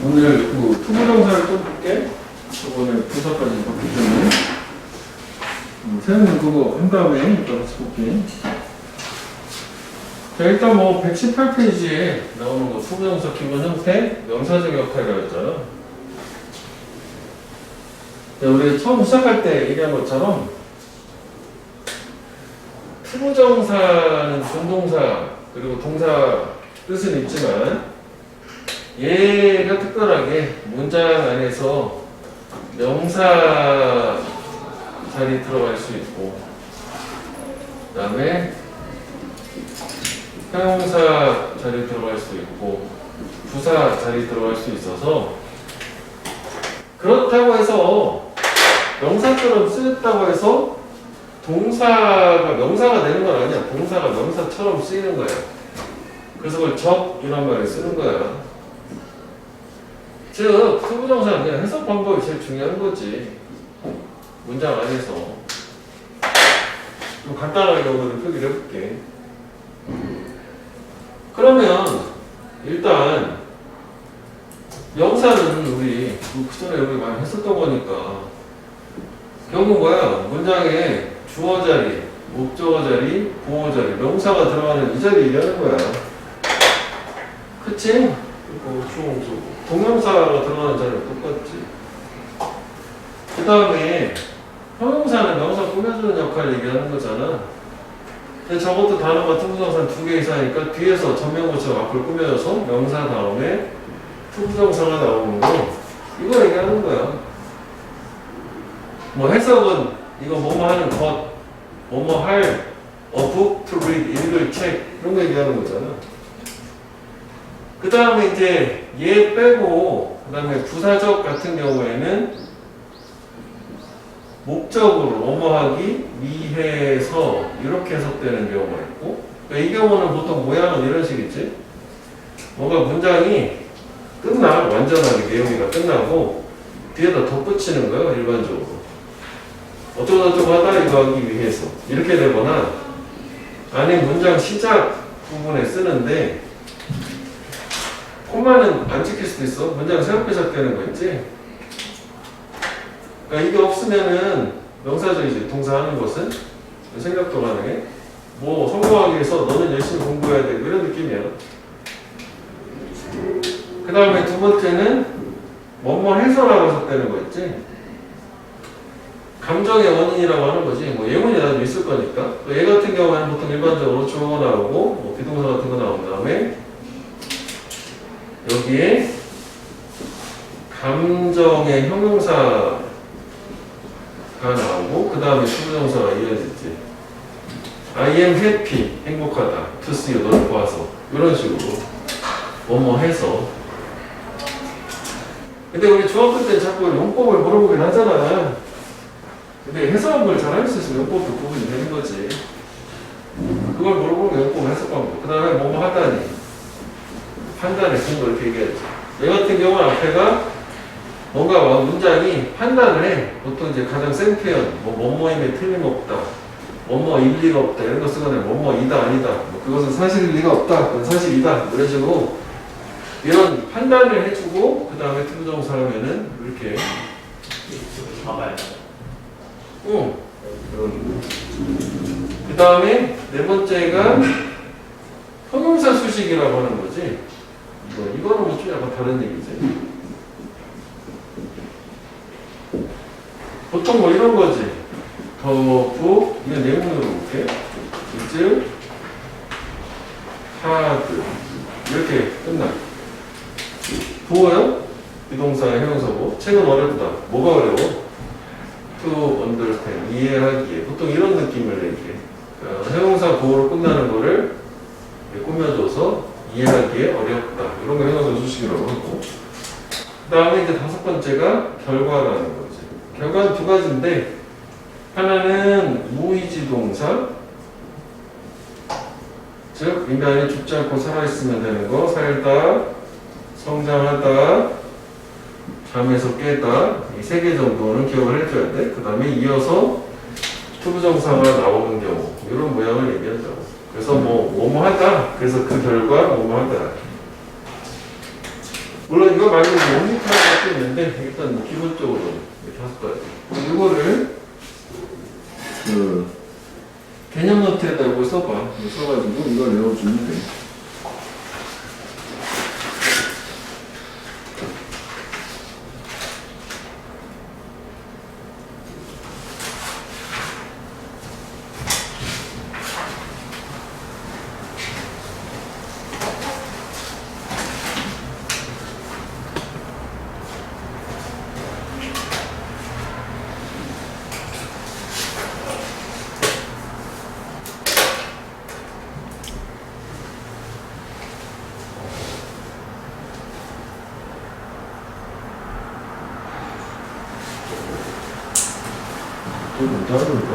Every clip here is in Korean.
오늘 그 투부정사를 좀 볼게. 저번에 분사까지 봤기 때문에. 세우는 그거 한 다음에 이따 같이 볼게. 자, 일단 뭐 118페이지에 나오는 거 투부정사 기본 형태, 명사적 역할이라고 했잖아. 자, 우리 처음 시작할 때 얘기한 것처럼 투부정사는 준동사 그리고 동사 뜻은 있지만 얘가 특별하게 문장 안에서 명사 자리 들어갈 수 있고 그 다음에 형용사 자리 들어갈 수 있고 부사 자리 들어갈 수 있어서 그렇다고 해서 명사처럼 쓰였다고 해서 동사가 명사가 되는 건 아니야. 동사가 명사처럼 쓰이는 거야. 그래서 그걸 적이란 말을 쓰는 거야. 즉 투부정사는 그냥 해석 방법이 제일 중요한 거지. 문장 안에서 좀 간단하게 이거를 표기를 해볼게. 그러면 일단 명사는 우리 그 전에 우리 많이 했었던 거니까 결국 뭐야? 문장에 주어 자리, 목적어 자리, 보호 자리, 명사가 들어가는 이 자리 얘기하는 거야. 그치? 그리고 주어, 목적어. 동명사가 들어가는 자리랑 똑같지. 그 다음에 형용사는 명사 꾸며주는 역할을 얘기하는 거잖아. 근데 저것도 단어가 투부정사는 2개 이상이니까 뒤에서 전명구처럼 앞을 꾸며줘서 명사 다음에 투부정사가 나오는 거 이거 얘기하는 거야. 뭐 해석은 이거 뭐뭐 하는 것, 뭐뭐 할, a book to read, 읽을 책 이런 거 얘기하는 거잖아. 그 다음에 이제 얘 빼고 그 다음에 부사적 같은 경우에는 목적으로 뭐뭐하기 위해서 이렇게 해석되는 경우가 있고 그러니까 이 경우는 보통 모양은 이런 식이지. 뭔가 문장이 끝나 완전하게 내용이 끝나고 뒤에다 덧붙이는 거예요. 일반적으로 어쩌고 하다 이거 하기 위해서 이렇게 되거나 아닌 문장 시작 부분에 쓰는데 콤마는 안 찍힐 수도 있어. 문장 새롭게 시작되는 거 있지. 그러니까 이게 없으면은 명사적이지. 동사하는 것은 생각도 가능해. 뭐 성공하기 위해서 너는 열심히 공부해야 되고 이런 느낌이야. 그 다음에 두 번째는 뭐뭐 해서라고 해석되는 거 있지. 감정의 원인이라고 하는 거지. 뭐 예문이 나도 있을 거니까. 얘 같은 경우에는 보통 일반적으로 주어가 나오고 뭐 비동사 같은 거 나온 다음에 여기에 감정의 형용사가 나오고 그 다음에 투부정사가 이어지지. I am happy, 행복하다. To see you, 너를 보아서. 이런 식으로 뭐뭐 해서. 근데 우리 중학교 때 자꾸 용법을 물어보긴 하잖아. 근데 해석을 잘 할 수 있으면 용법도 구분이 되는 거지. 그걸 물어보면 용법 해석 방법. 그 다음에 뭐뭐 하다니. 판단의 근거 이렇게 얘기하지. 얘 같은 경우는 앞에가 뭔가 문장이 판단을 해. 보통 이제 가장 센 표현, 뭐뭐임에 틀림없다, 뭐뭐 일리가 없다 이런 거 쓰거나 뭐뭐이다 아니다, 그것은 사실일 리가 없다, 그건 사실이다 이런 식으로 이런 판단을 해주고 그 다음에 투부정사 하면은 이렇게 봐봐요. 그 다음에 네 번째가 형용사 수식이라고 하는 거지. 이거는 뭐 좀 약간 다른 얘기지. 보통 뭐 이런 거지. 더부 이거 내용으로 볼게. 이즈 하드 이렇게 끝나. 도어요? 비동사의 형용사고. 책은 어렵다. 뭐가 어려워? To understand 이해하기에. 보통 이런 느낌을 내게. 그러니까 형용사 보호로 끝나는 거를 꾸며줘서 이해하기에 어렵다. 이런 거 형용사 수식이라고 하고. 그 다음에 이제 다섯 번째가 결과라는 거지. 결과는 두 가지인데 하나는 무의지 동사, 즉 인간이 죽지 않고 살아있으면 되는 거, 살다, 성장하다, 잠에서 깨다, 이 세 개 정도는 기억을 해줘야 돼. 그 다음에 이어서 투부정사가 나오는 경우 이런 모양을 얘기하죠. 그래서 뭐뭐 하다, 그래서 그 결과 뭐뭐 하다. 물론 이거 말고 영리파가 또 있는데 일단 기본적으로 5가지. 이거를 그 개념 노트에다 이걸 써봐. 이거 써가지고 이걸 외워주면 돼. 또 다른 거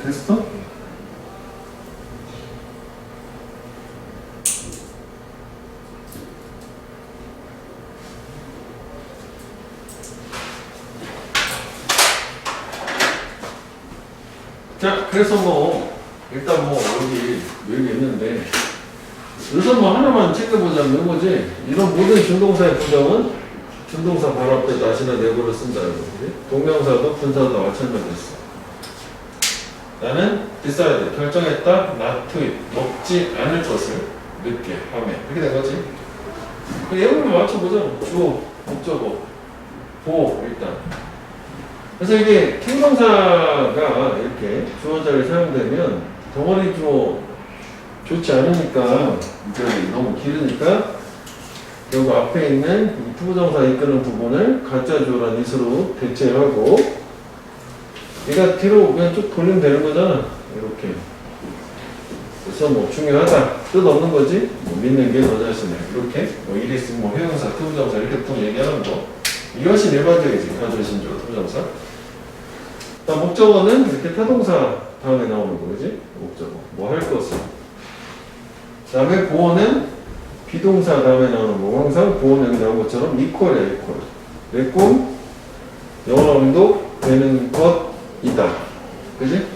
됐어? 자, 그래서 뭐 일단 뭐 여기 있는데 우선 뭐 하나만 챙겨보자면 이거지. 이런 모든 준동사의 부정은 준동사 바로 앞에 나시나 내고를 쓴다 이거. 동명사도 분사도 마찬가지였어. 나는 decide 결정했다. not to eat 먹지 않을 것을 늦게 밤에 이렇게 된 거지. 그 예문을 맞춰보자. 주어, 목적어, 보호 일단. 그래서 이게 팅동사가 이렇게 주어 자리에 사용되면 덩어리 주어 좋지 않으니까 이제 너무 길으니까 결국 앞에 있는 이 투부정사 이끄는 부분을 가짜 주어라는 이수로 대체하고 얘가 뒤로 그냥 쭉 돌리면 되는 거잖아. 이렇게. 그래서 뭐 중요하다 뜻 없는 거지. 뭐 믿는 게 너 자신을 이렇게 뭐 일 있으면 뭐 회용사, 투부정사 이렇게 보통 얘기하는 거. 이것이 일반적이지. 가조신조 투부정사. 자, 목적어는 이렇게 타동사 다음에 나오는 거, 그지? 목적어. 뭐 할 것을. 그 다음에 보어는 비동사 다음에 나오는 거. 항상 보어는 여기 나온 것처럼 이퀄이야, 이퀄. 내 꿈, 영어 감독 되는 것이다. 그지?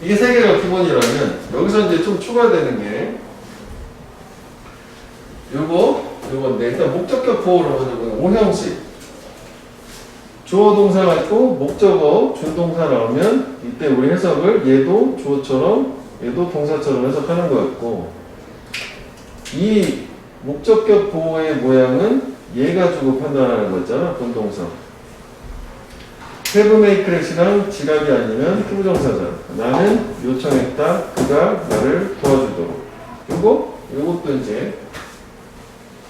이게 세 개가 기본이라면, 여기서 이제 좀 추가되는 게, 요건데, 일단 목적격 보어로 먼저 보면, 5형식. 주어 동사가 있고 목적어 준동사 나오면 이때 우리 해석을 얘도 주어처럼 얘도 동사처럼 해석하는 거였고, 이 목적격 보어의 모양은 얘 가지고 판단하는 거 있잖아. 본동사 have make 랑 지각이 아니면 투부정사잖아. 나는 요청했다 그가 나를 도와주도록. 요것도 이제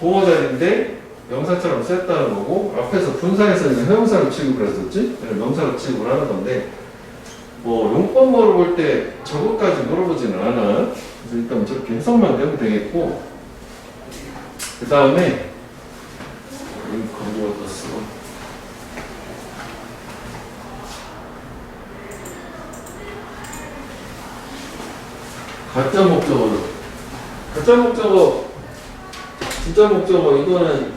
보어자리인데 명사처럼 썼다는 거고, 앞에서 분사에서는 형용사로 취급을 했었지? 명사로 취급을 하는 건데, 뭐 용법 물어볼 때 저것까지 물어보지는 않아. 그래서 일단 저렇게 해석만 되면 되겠고, 그 다음에 여기 광고가 떴어. 가짜 목적어로. 가짜 목적어, 진짜 목적어 이거는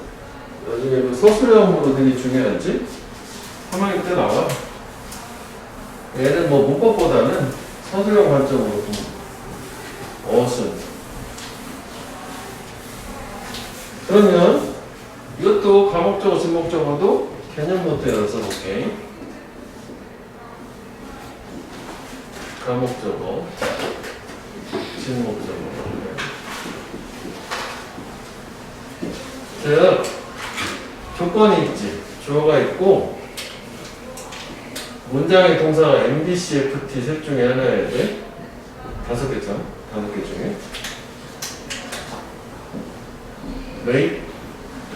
나중에 서술형으로 되게 중요하지? 3학년 때 나와. 얘는 뭐 문법보다는 서술형 관점으로 좀 어순. 그러면 이것도 가목적어, 진목적어도 개념 노트에다 써볼게. 가목적어, 진목적어. 즉 조건이 있지. 주어가 있고 문장의 동사가 MBC, FT 셋 중에 하나여야 돼. 5개잖아. 5개 중에 make,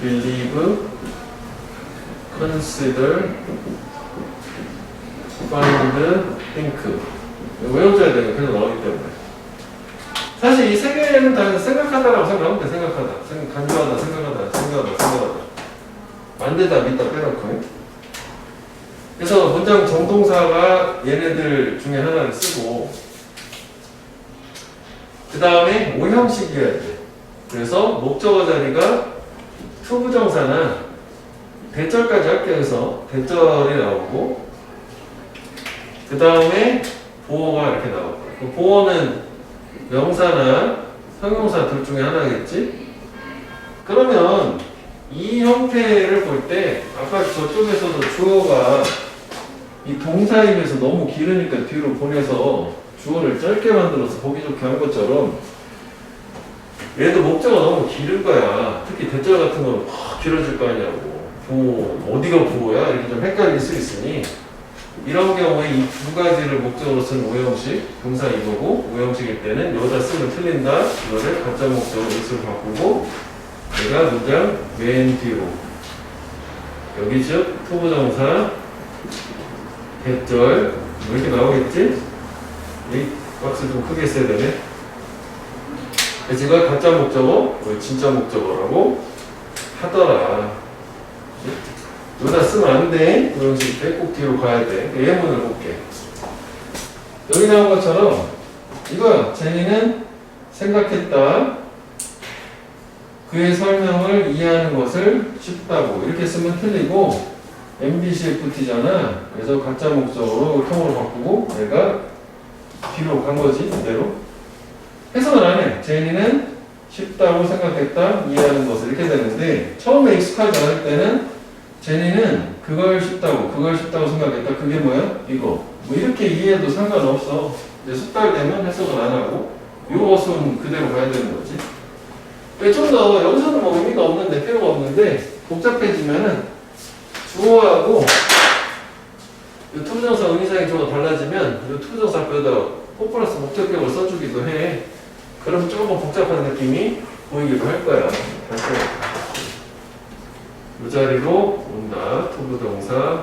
believe, consider, find, think. 외워줘야 되는 계속 나오기 때문에. 사실 이 세 개는 다 생각하다라고 생각하면 돼. 생각하다, 간주하다, 생각하다. 만들다, 믿다 빼놓고. 그래서 문장 정동사가 얘네들 중에 하나를 쓰고, 그 다음에 5형식이어야 돼. 그래서 목적어 자리가 투부정사나 대절까지 할게요. 그래서 대절이 나오고, 그 다음에 보어가 이렇게 나오고, 그 보어는 명사나 형용사 둘 중에 하나겠지? 그러면 이 형태를 볼 때 아까 저쪽에서도 주어가 이 동사임에서 너무 길으니까 뒤로 보내서 주어를 짧게 만들어서 보기 좋게 한 것처럼 얘도 목적어가 너무 길은 거야. 특히 대절 같은 거는 확 길어질 거 아니냐고. 보어, 어디가 보어야? 이렇게 좀 헷갈릴 수 있으니 이런 경우에 이 두 가지를 목적으로 쓰는 5형식, 동사 이거고 5형식일 때는 여기다 쓰면 틀린다. 이거를 가짜 목적으로 으로 바꾸고 내가 문장 맨 뒤로 여기 즉 투부정사 대절 뭐 이렇게 나오겠지? 이 박스 좀 크게 써야 되네. 그래서 이걸 가짜 목적어, 진짜 목적어라고 하더라. 여기다 쓰면 안 돼. 그 형식 때 꼭 뒤로 가야 돼. 예문을 볼게. 여기 나온 것처럼 이거야. 제니는 생각했다. 그의 설명을 이해하는 것을 쉽다고. 이렇게 쓰면 틀리고 MBC, FT잖아. 그래서 가짜 목적으로 통으로 바꾸고 내가 뒤로 간 거지. 이대로. 해석은 안 해. 제니는 쉽다고 생각했다. 이해하는 것을. 이렇게 되는데 처음에 익숙하지 않을 때는 제니는 그걸 쉽다고 생각했다. 그게 뭐야? 이거. 뭐 이렇게 이해해도 상관없어. 이제 숙달되면 해석을 안 하고 요것은 그대로 가야 되는 거지. 왜 좀 더 여기서는 뭐 의미가 없는데 필요가 없는데 복잡해지면은 주어하고 이 투부정사 의미상의 주어가 달라지면 이 투부정사 앞에다 포플러스 목적격을 써주기도 해. 그럼 조금 복잡한 느낌이 보이기도 할 거야. 이 자리로 온다. 투부정사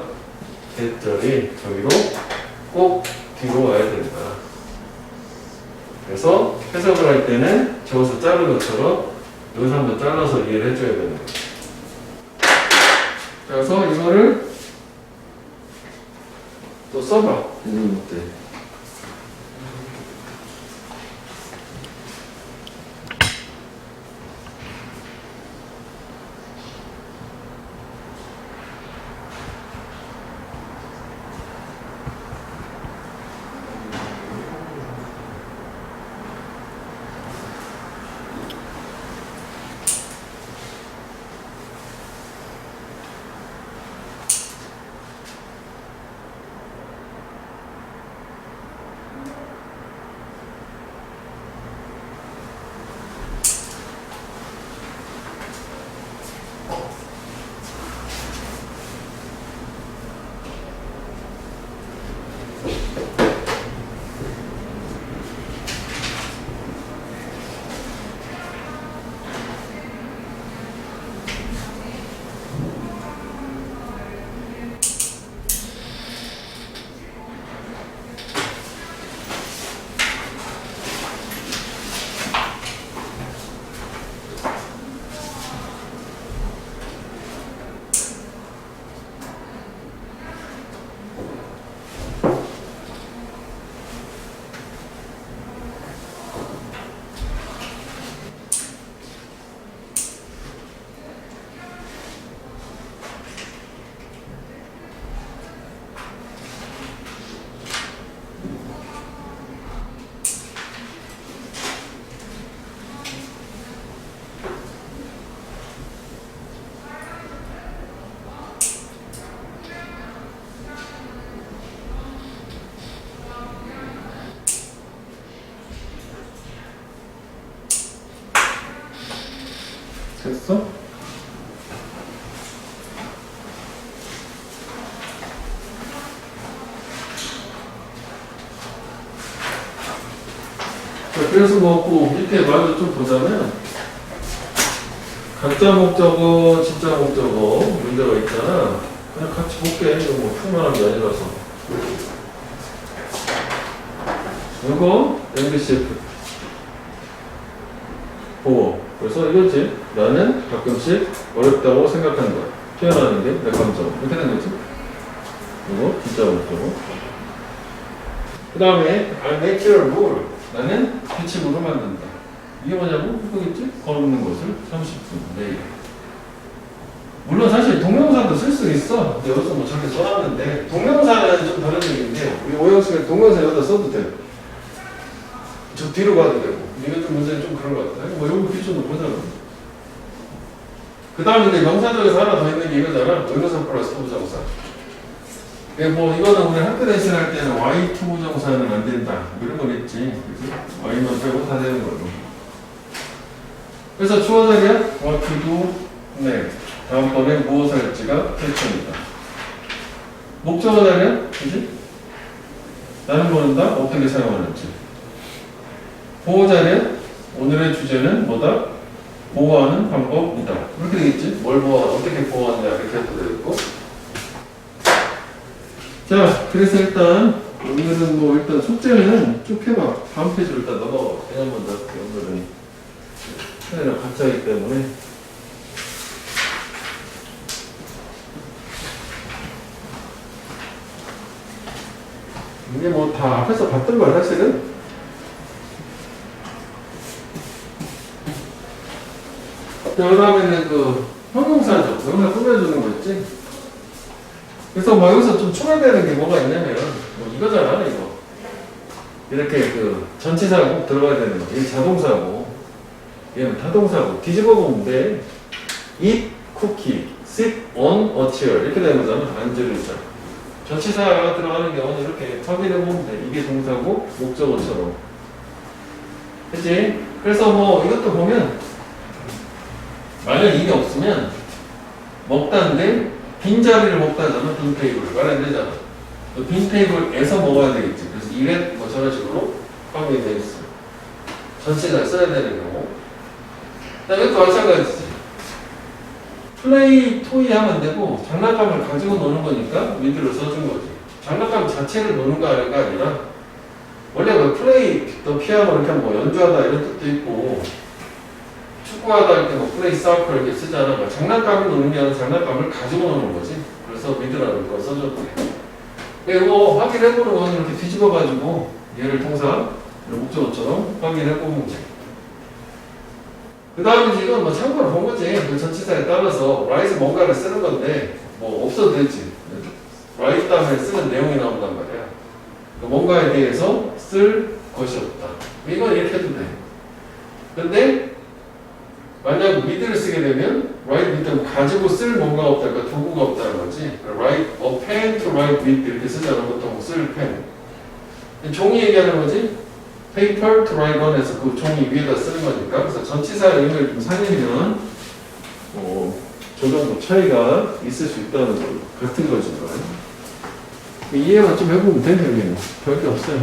대절이 저기로 꼭 뒤로 와야 된다. 그래서 해석을 할 때는 저기서 자른 것처럼 여기서 한번 잘라서 이해를 해줘야 되는 거예요. 그래서 이거를 또 써봐. 이런 것들. 됐어? 자, 그래서 뭐 이렇게 말을 좀 보자면 가짜 목적어, 진짜 목적어 문제가 있잖아. 그냥 같이 볼게. 이거 뭐 풀만한 게 아니라서. 이거 MBCF 보고. 그래서 이거지. 나는 가끔씩 어렵다고 생각하는 거야. 표현하는 게 내 감정. 이렇게 된 거지. 이거 진짜 목적어. 그 다음에 I make your rule. 나는 규칙으로 만든다. 이게 뭐냐고? 이거겠지? 걷는 것을 30분 내일. 물론 사실 동명사도 쓸 수 있어. 근데 여기서 뭐 저렇게 써놨는데 동명사는 좀 다른 얘기인데 우리 오형식에 동명사 여기다 써도 돼. 저 뒤로 가도 되고. 이게 좀 문제는 좀 그런 것 같아. 뭐 요거 기초도 보자고. 그 다음에 이제 명사적에서 하나 더 있는 게 이거잖아. 의문사 플러스 부정사. 뭐 이거는 우리 학교 대신 할 때는 Y2 부정사는 안 된다. 이런 건 있지. 그치? Y만 빼고 다 되는 걸로. 그래서 주어 자리야? What to do? 네. 다음번에 무엇을 할지가 펼쳐입니다. 목적어 자리야? 그지? 나는 모른다? 어떻게 사용하는지. 보호 자리야? 오늘의 주제는 뭐다? 보호하는 방법이다. 이렇게 되겠지? 뭘 보호하냐? 어떻게 보호하냐? 이렇게 해도 되겠고. 자, 그래서 일단 오늘은 뭐 일단 숙제는 쭉 해봐. 다음 페이지로 일단 넘어가. 왜냐면 나 오늘은 시간이랑 같이 하기 때문에. 이게 뭐 다 앞에서 봤던 거야 사실은. 자, 그 다음에는 그 형용사죠. 명사 꾸며주는 거 있지. 그래서 뭐 여기서 좀 추가되는 게 뭐가 있냐면 뭐 이거잖아 이거. 이렇게 그 전치사가 꼭 들어가야 되는 거. 이게 자동사고 얘는 타동사고 뒤집어 보면 돼. Eat cookie, sit on a chair 이렇게 되는 거잖아. 앉을 의자. 전치사가 들어가는 경우는 이렇게 확인해 보면 돼. 이게 동사고 목적어처럼. 그치? 그래서 뭐 이것도 보면 만약 이게 없으면 먹다인데 빈자리를 먹다잖아. 빈 테이블을 말 안 되잖아. 빈 테이블에서 먹어야 되겠지. 그래서 이래 뭐 저런 식으로 확인이 되어 있어. 전치사를 써야 되는 경우. 그다음에 이것도 마찬가지지. 플레이 토이 하면 안 되고 장난감을 가지고 노는 거니까 위드를 써준 거지. 장난감 자체를 노는 거 아니라 원래 그 플레이 또 피아노 이렇게 뭐 연주하다 이런 뜻도 있고 축구하다 이렇게 뭐 플레이 서클 이렇게 쓰잖아. 뭐 장난감을 의미하는 장난감을 가지고 노는 거지. 그래서 미드라는 걸 써줬대. 이거 확인해보는 건 이렇게 뒤집어가지고 얘를 통사 목적어처럼 확인해보면 돼. 그 다음에 지금 뭐 참고로 본 거지. 그 전치사에 따라서 write 뭔가를 쓰는 건데 뭐 없어도 되지. write 다음에 쓰는 내용이 나온단 말이야. 뭔가에 대해서 쓸 것이 없다. 이건 이렇게 해도 돼. 근데 만약 with를 쓰게 되면 write with는 가지고 쓸 뭔가 없다. 그러니까 도구가 없다는 거지. write a pen to write with 이렇게 쓰잖아. 보통 쓸 펜. 종이 얘기하는 거지. paper to write on 해서 그 종이 위에다 쓰는 거니까. 그래서 전치사의 의미를 좀 살리면 저 정도 차이가 있을 수 있다는 거 같은 거죠. 이해만 좀 해보면 돼. 여기는 별게 없어요.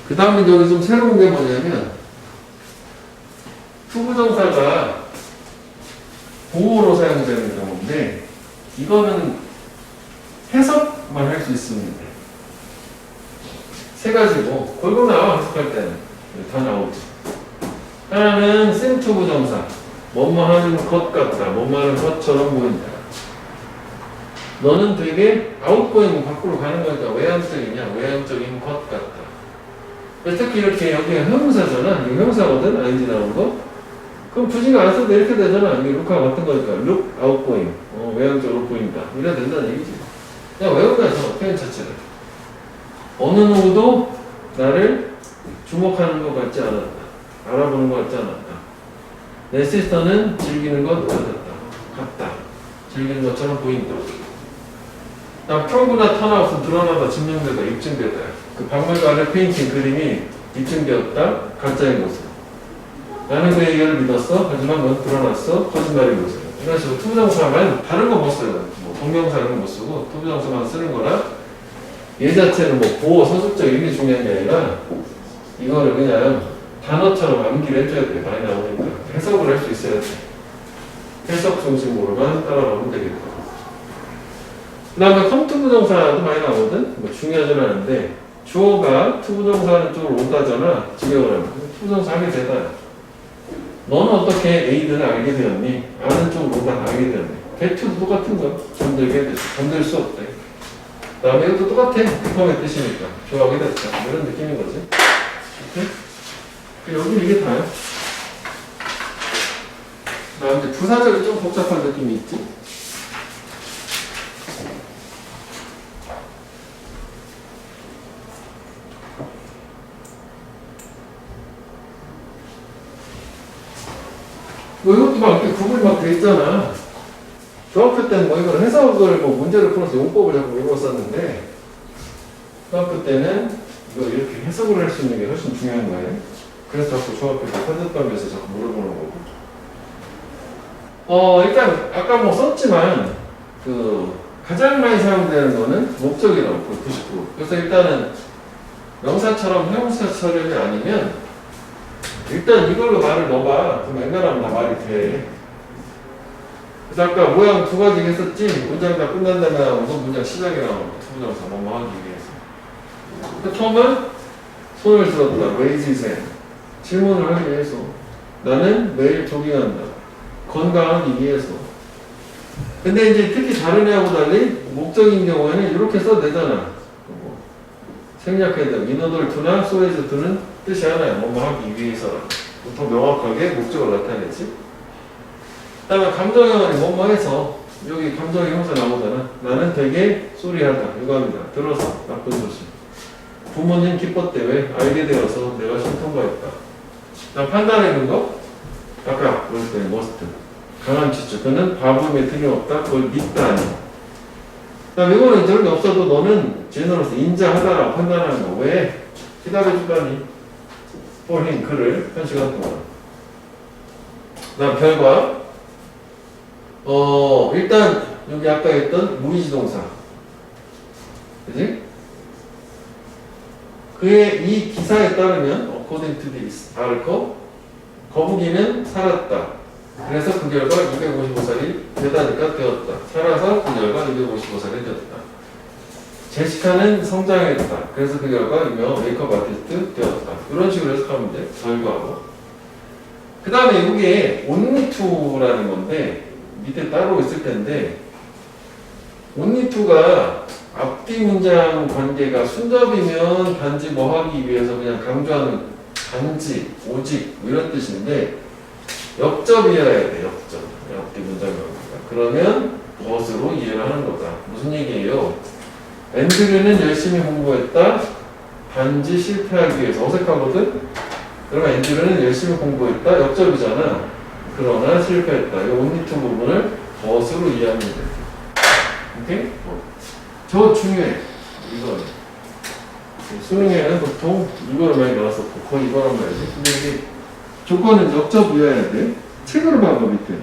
그 다음에 여기 좀 새로운 게 뭐냐면 투부정사가 보호로 사용되는 경우인데 이거는 해석만 할 수 있습니다. 세 가지고 골고 나와 해석할 때는 다 나오죠. 하나는 싱투부정사 뭐뭐 하는 것 같다. 뭐뭐 하는 것처럼 보인다. 너는 되게 아웃고잉 밖으로 가는 거니까 외향적이냐? 외향적인 것 같다. 특히 이렇게 여기가 형용사잖아. 이거 형용사거든? ing 나온 거. 그럼 부지가 안 써도 이렇게 되잖아. 이게 룩과 같은 거니까. look outgoing. 외향적으로 보인다. 이래야 된다는 얘기지. 그냥 외우면서 표현 자체를. 어느 누구도 나를 주목하는 것 같지 않았다. 알아보는 것 같지 않았다. 내 시스터는 즐기는 것 같다. 즐기는 것처럼 보인다. 나 프로브나 턴아웃은 드러나다, 증명되다, 입증되다. 그 박물관의 페인팅 그림이 입증되었다. 가짜인 것을. 나는 그 얘기를 믿었어. 하지만 넌 드러났어. 거짓말인 것을. 이런 식으로 투부정사만 다른 거 못 써요. 뭐 동명사는 못 쓰고 투부정사만 쓰는 거라 얘 자체는 뭐 보호 서술적 의미 중요한 게 아니라 이거를 그냥 단어처럼 암기를 해줘야 돼. 많이 나오니까 해석을 할 수 있어야 돼. 해석 중심으로만 따라가면 되겠다. 그 다음에 컴투부정사도 많이 나오거든? 뭐 중요하진 않은데 주어가 투부정사하는 쪽으로 온다잖아. 직역을 하면. 투부정사 하게 되다. 너는 어떻게 A들을 알게 되었니? 아는 쪽으로만 알게 되었니? 대투도 똑같은 거. 잠들게 됐어. 잠들 수 없대. 그 다음에 이것도 똑같아. 비펌의 뜻이니까. 좋아하게 됐다. 이런 느낌인 거지. 오케이? 여기 이게 다야. 그 다음에 부사절이 좀 복잡한 느낌이 있지? 뭐 이것도 막 이렇게 구분이 막 돼 있잖아. 중학교 때는 뭐 이걸 해석을 뭐 문제를 풀어서 용법을 자꾸 외웠었는데 중학교 때는 이거 이렇게 해석을 할 수 있는 게 훨씬 중요한 거예요. 그래서 자꾸 중학교 때 편집감에서 자꾸 물어보는 거고. 일단 아까 뭐 썼지만 그 가장 많이 사용되는 거는 목적이라고 99%. 그래서 일단은 명사처럼 형용사 처리이 아니면 일단 이걸로 말을 넣어봐. 그럼 웬간하면 다 말이 돼. 그래서 아까 모양 두 가지 했었지. 문장 다 끝난 다음에 나오는 거, 문장 시작에 나오는 거. 투부정사 뭐뭐 하기 위해서. 그 처음은 손을 들었다. raise his hand. 질문을 하기 위해서. 나는 매일 조깅한다. 건강하기 위해서. 근데 이제 특히 다른 애하고 달리 목적인 경우에는 이렇게 써도 되잖아. 생략해야 돼. 인어돌 투나 소에서 두는 뜻이 하나야. 뭐뭐 하기 위해서라. 더 명확하게 목적을 나타내지. 그 다음에 감정형은 뭐뭐 해서 여기 감정의 형사 나오잖아. 나는 되게 소리하다. 이거 합니다. 들어서 나쁜 소식. 부모님 기뻤대. 왜? 알게 되어서 내가 시험 통과했다. 나 판단해는 거? 아까 그럴 때 머스트. 강한 지적. 그는 바보임에 틀림없다. 그걸 믿다니. 그 다음에 이거는 저런 게 없어도 너는 제너로서 인자하다라고 판단하는 거. 왜? 기다려주다니. for him, 그를 한 시간 동안. 그 다음 결과. 일단 여기 아까 했던 무의지동사. 그지? 그의 이 기사에 따르면 according to this article 거북이는 살았다. 그래서 그 결과 255살이 되다니까 되었다. 살아서 그 결과 255살이 되었다. 제시카는 성장했다. 그래서 그 결과 유명한 메이크업 아티스트 되었다. 이런 식으로 해석하면 돼. 절교하고. 그 다음에 이게 only to라는 건데 밑에 따로 있을 텐데 only to가 앞뒤 문장 관계가 순접이면 단지 뭐 하기 위해서 그냥 강조하는 단지, 오직 뭐 이런 뜻인데 역접이어야 돼. 역접. 앞뒤 문장 관계가. 그러면 무엇으로 이해를 하는 거다. 무슨 얘기예요? 앤드류는 열심히 공부했다. 단지 실패하기 위해서. 어색하거든? 그러면 앤드류는 열심히 공부했다. 역접이잖아. 그러나 실패했다. 이 only to 부분을 무엇으로 이해하면 돼. 오케이? 저 중요해. 이거는. 수능에는 보통 이거를 많이 나왔었고 거의 이거란 말이지. 근데 이게 조건은 역접이어야 돼. 책으로 봐봐 밑에.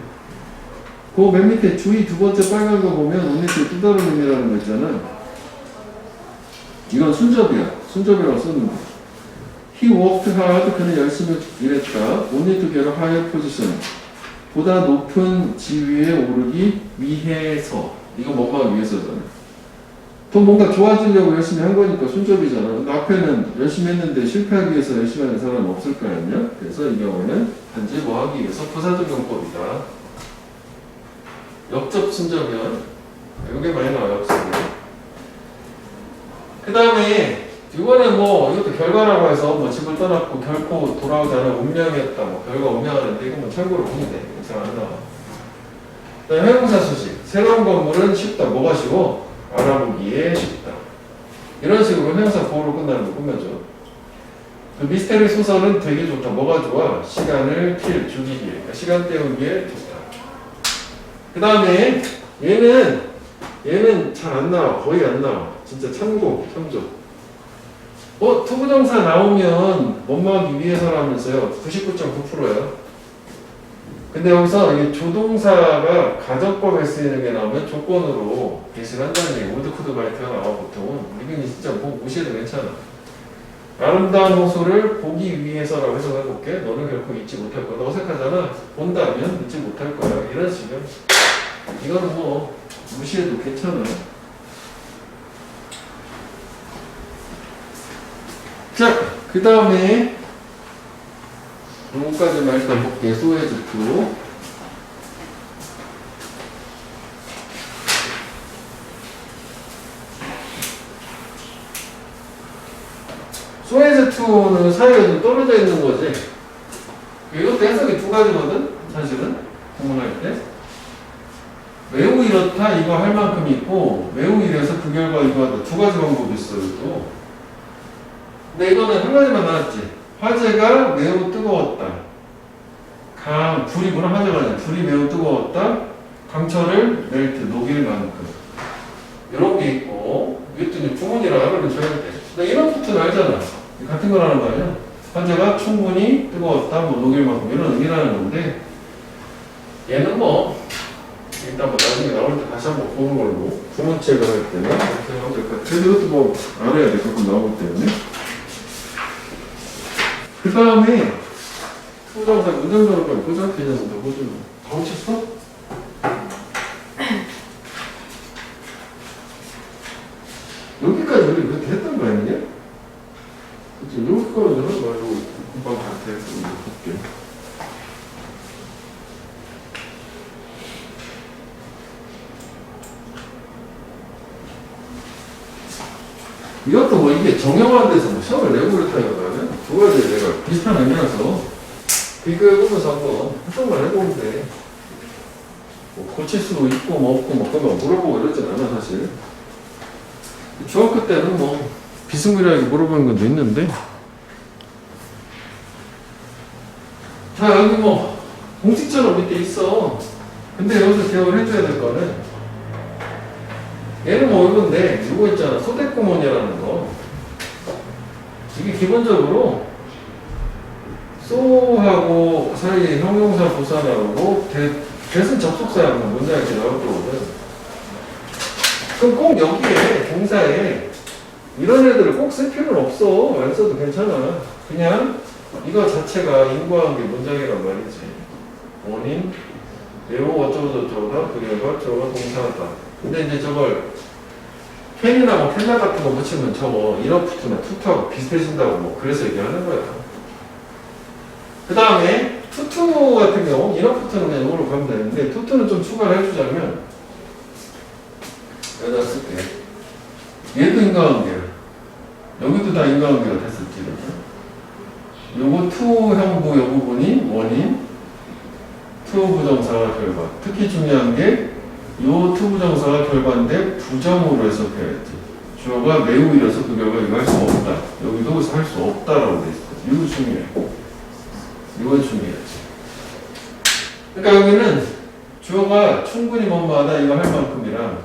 그 맨 밑에 주의 두 번째 빨간 거 보면 only to 또 다른 의미라는 거 있잖아. 이건 순접이야. 순접이라고 썼는데. He worked hard. 그는 열심히 일했다. only to get a higher position. 보다 높은 지위에 오르기 위해서. 이거 뭐만 위해서잖아. 더 뭔가 좋아지려고 열심히 한 거니까 순접이잖아. 근데 앞에는 열심히 했는데 실패하기 위해서 열심히 하는 사람은 없을 거 아니야? 그래서 이 경우에는 단지 뭐 하기 위해서 부사적 용법이다. 역접 순접이야. 이게 많이 나와요. 역접이. 그 다음에 이거는 뭐 이것도 결과라고 해서 뭐 집을 떠났고 결코 돌아오지 않은 운명이었다. 뭐 결과 운명하는데 이건 뭐 참고로 보면 돼. 잘 안 나와. 그다음에 회용사 수식. 새로운 건물은 쉽다. 뭐가 쉬워? 알아보기에 쉽다. 이런 식으로 회용사 보호로 끝나는 거 꾸며줘. 그 미스테리 소설은 되게 좋다. 뭐가 좋아? 시간을 죽이기에. 그러니까 시간 때우기에 좋다. 그 다음에 얘는 잘 안 나와. 거의 안 나와. 진짜 참조. 투부정사 나오면 뭐뭐하기 위해서라면서요. 99.9%예요. 근데 여기서 이게 조동사가 가정법에 쓰이는 게 나오면 조건으로 대신 한다는 얘기. 오드코드 말투가 나와 보통은. 이건 진짜 뭐 무시해도 괜찮아. 아름다운 호수를 보기 위해서라고 해석해볼게. 너는 결코 잊지 못할 거다. 어색하잖아. 본다면 잊지 못할 거야. 이런 식이야. 이거는 뭐 무시해도 괜찮아. 자, 그 다음에 요거까지만 일단 볼게. 소에즈투. 소에즈투는 사이가 좀 떨어져 있는 거지. 이것도 해석이 두 가지거든, 사실은. 구문할 때. 매우 이렇다, 이거 할 만큼 있고, 매우 이래서 그 결과 이거 하다. 두 가지 방법이 있어요, 또. 근데 이거는 한 가지만 나왔지. 화재가 매우 뜨거웠다. 불이구나, 화재가 아니라. 불이 매우 뜨거웠다. 강철을 멜트, 녹일 만큼. 이런 게 있고, 이것도 이제 주문이라 하면 줘야 돼. 근데 이런 부트는 알잖아. 같은 거라는 말이야. 화재가 충분히 뜨거웠다, 뭐 녹일 만큼. 이런 의미라는 건데, 얘는 뭐, 일단 뭐 나중에 나올 때 다시 한번 보는 걸로. 구문책을 할 때는. 이렇게 하면 될 것 같아. 그래도 이것도 뭐, 알아야 돼. 가끔 나오기 때문에. 그 다음에 투부정사 문장조합을 보자. 개념부터 보죠. 다 고쳤어? 여기까지 우리 그렇게 했던 거 아니냐? 그치? 여기까지는 말고 금방 같아. 볼게. 이것도 뭐 이게 정형화한 데서 뭐 시험을 내고 그렇다기보다는 두 가지 내가 비슷한 의미라서 비교해보면서 한번 해석만 해보면 돼. 뭐 고칠 수도 있고 뭐 없고 뭐 그런 거 물어보고 이러진 않아 사실. 중학교 때는 뭐 비스무리하게 물어보는 것도 있는데. 자 여기 뭐 공식처럼 밑에 있어. 근데 여기서 기억을 해줘야 될 거는 얘는 뭐 이건데 이거 있잖아. 소대구문이라는 거. 이게 기본적으로 소하고 사이에 형용사 부사 나오고 대신 접속사야 문장 이렇게 나올 거거든. 그럼 꼭 여기에 동사에 이런 애들을 꼭 쓸 필요는 없어. 안 써도 괜찮아. 그냥 이거 자체가 인과관계 문장이란 말이지. 원인, 매우 어쩌고저쩌고다. 그 결과 저거가 동사다. 근데 이제 저걸 캔이나 뭐 캔나 같은 거 붙이면 저거 이너프트나 투투하고 비슷해진다고 뭐 그래서 얘기하는 거야. 그 다음에 투투 같은 경우 이너프트는 그냥 이걸로 가면 되는데 투투는 좀 추가를 해주자면 여기다 쓸게. 얘도 인과관계야. 여기도 다 인과관계가 됐을지. 요거 투 형부 요 부분이 원인 투 부정사가 결과. 특히 중요한 게 요 투 부정사가 결과인데 부정으로 해석해야지. 주어가 매우 이라서 그 결과 이거 할 수 없다. 여기도 할 수 없다라고 돼 있어. 이거 중요해. 이건 중요하지. 그러니까 여기는 주어가 충분히 뭐뭐하다 이거 할 만큼이랑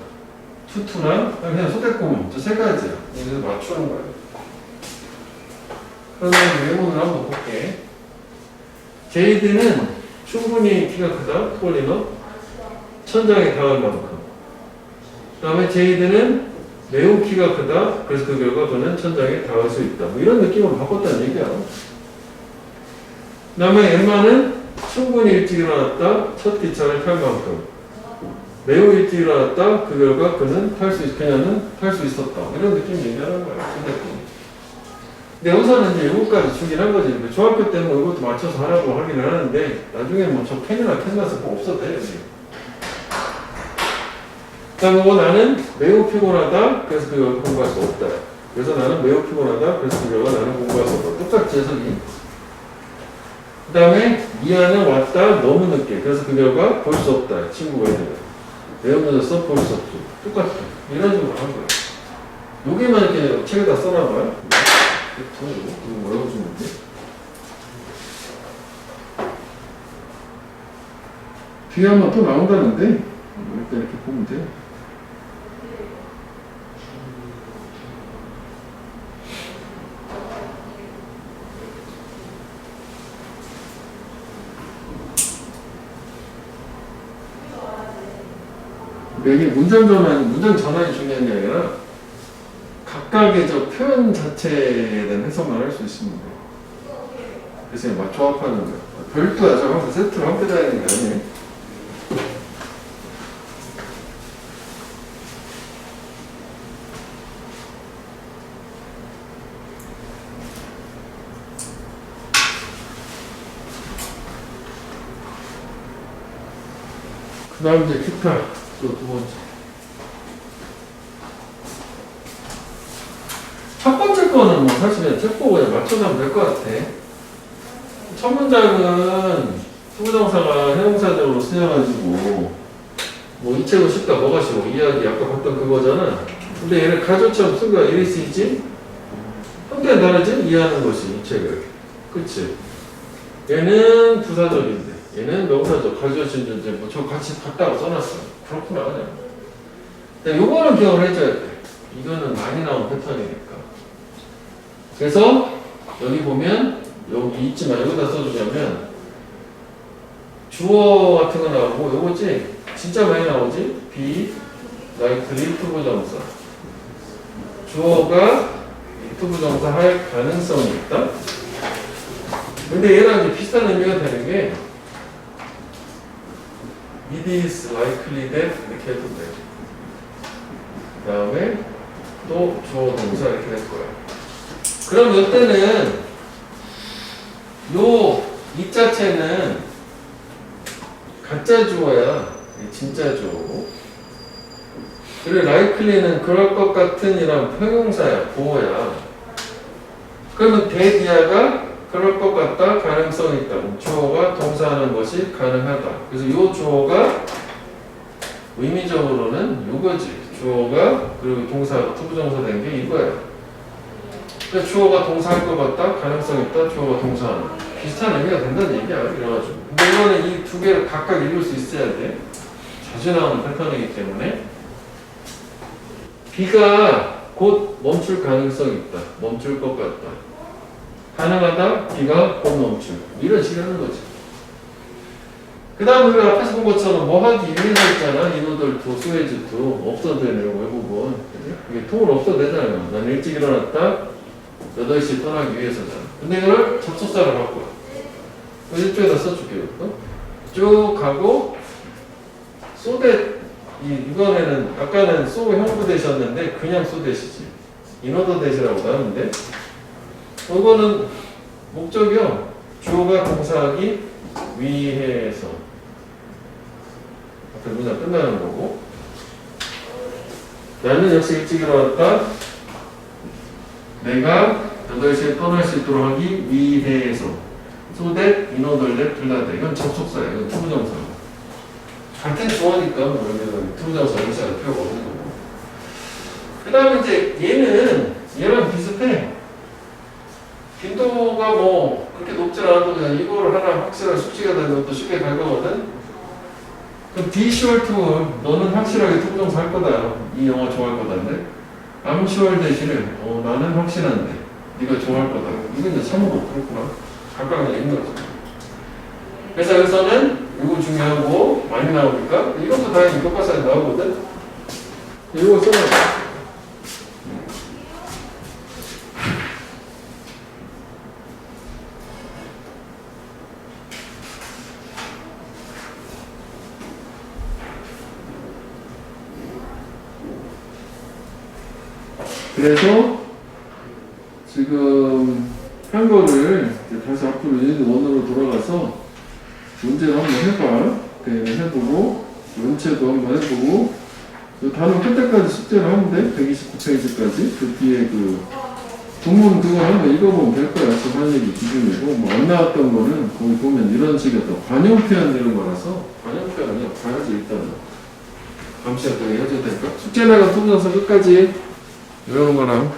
투투랑 그냥 소대꾸문 저 세 가지야. 여기서 맞추는 거야. 그러면 외문을 한번 볼게. 제이드는 충분히 키가 크다. 톨리너 천장에 닿을 만큼. 그 다음에 제이드는 매우 키가 크다. 그래서 그 결과 그는 천장에 닿을 수 있다. 뭐 이런 느낌으로 바꿨다는 얘기야. 그 다음에 엠마는 충분히 일찍 일어났다. 첫 기차를 탈 만큼. 매우 일찍 일어났다. 그 결과 그녀는 탈 수 있었다. 이런 느낌 얘기하는 거야. 근데 여기서는 이제 이거까지 주긴 한 거지. 중학교 때는 뭐 이것도 맞춰서 하라고 하긴 하는데 나중에 뭐 저 캔이나 캔나스 뭐 없어도 돼요. 그 다음에 나는 매우 피곤하다. 그래서 그 결과 공부할 수 없다. 그래서 나는 매우 피곤하다. 그래서 그 결과 나는 공부할 수 없다. 똑같이 해석이. 그 다음에 미안해 왔다. 너무 늦게. 그래서 그 결과 볼 수 없다. 친구가 있는 거야. 매우 늦었어. 볼 수 없죠. 똑같아. 이런 식으로 하는 거야. 여기만 이렇게 책에다 써놔봐요. 이거 뭐라고 주면 돼? 뒤에 한번 또 나온다는데 일단 이렇게 보면 돼. 이게 문장 전환이 중요한 게 아니라 각각의 저 표현 자체에 대한 해석만 할 수 있습니다. 그래서 막 조합하는 거야. 별도야. 저거 항상 세트로 함께 다니는 게 아니에요. 그 다음 이제 기타 또 두 번째. 첫 번째 거는 뭐 사실 그냥 책 보고 그냥 맞춰서 하면 될 것 같아. 첫 문장은 투부정사가 형용사적으로 쓰여가지고 뭐 이 책은 쉽다 뭐가 쉬워 이야기 아까 봤던 그거잖아. 근데 얘는 가조처럼 쓴 거야. 이리 쓰이지? 형태는 다르지? 이해하는 것이 이 책을. 그치? 얘는 부사적인데 얘는 명사적 가조 진전제 뭐 저 같이 같다고 써놨어. 그렇구나 그냥. 근데 요거는 기억을 해줘야 돼. 이거는 많이 나온 패턴이니까. 그래서 여기 보면 여기 있지만 여기다 써주자면 주어 같은 거 나오고 요거지 진짜 많이 나오지 be likely 투부정사 주어가 투부정사 할 가능성이 있다. 근데 얘랑 이제 비슷한 의미가 되는 게 it is likely that 이렇게 해도 돼. 그 다음에 또 주어 동사 이렇게 될 거야. 그럼 이때는 이 자체는 가짜 주어야. 진짜 주어고. 그리고 likely는 그럴 것 같은 이란 형용사야. 보어야. 그러면 대디아가 그럴 것 같다. 가능성이 있다. 주어가 동사하는 것이 가능하다. 그래서 이 주어가 의미적으로는 이거지. 주어가 그리고 동사 투부정사 된 게 이거야. 그러니까 주어가 동사할 것 같다, 가능성 있다, 주어가 동사하는. 비슷한 의미가 된다는 얘기야, 이래가지고. 근데 이거는 이 두 개를 각각 읽을 수 있어야 돼. 자주 나오는 패턴이기 때문에. B가 곧 멈출 가능성이 있다. 멈출 것 같다. 가능하다, B가 곧 멈출. 이런 식으로 하는 거지. 그 다음 우리가 앞에서 본 것처럼 뭐 하기 위해서 있잖아. 인호들 도, 수혜지 도, 없어도 되는 외국은. 이게 통으로 없어도 되잖아요. 난 일찍 일어났다. 8시 떠나기 위해서잖아. 근데 이걸 접속사로 바꿔. 이쪽에다 써줄게요. 쭉 가고, so that 이번에는 아까는 소 형부 대시였는데 그냥 소 대시지. 인어도 대시라고 나왔는데 이거는 목적이요. 주어가 동사하기 위해서 앞에 문장 끝나는 거고 나는 역시 일찍 일어났다. 내가 8시에 떠날 수 있도록 하기 위해서 so that in order that 불러다. 이건 접속사야. 이건 투부정사. 같은 주어니까 뭐 여기는 투부정사 의미할 필요가 없는 거고. 그 다음에 이제 얘랑 비슷해. 빈도가 뭐 그렇게 높지 않아도 그냥 이거를 하나 확실한 숙지가 되는 것도 쉽게 갈 거거든. 그럼 be sure to 너는 확실하게 투부정사 할 거다. 이 영화 좋아할 거다인데 I'm sure 대신에 나는 확신한데 네가 좋아할 거다. 이건 이제 참고 그렇구나. 각각 그냥 있는 거죠. 그래서 여기서는 이거 중요하고 많이 나오니까 이것도 당연히 교과서에 나오거든. 이거 써놔. 그래서 지금 한 거를 이제 다시 앞으로 유닛 1으로 돌아가서 문제를 한번 해봐. 해보고 문체도 한번 해보고 그 단어 끝때까지 숙제를 하면 돼. 129페이지까지. 그 뒤에 그 본문 그거 한번 읽어보면 될 거야. 지금 한 얘기 기준이고 뭐 안 나왔던 거는 거기 보면 이런 식의 또 관용 표현 되는 거라서 관용 표현이 봐야지 일단은 다음 시간에 해줘야 되니까 숙제 나간 투부정사 끝까지 이런 거랑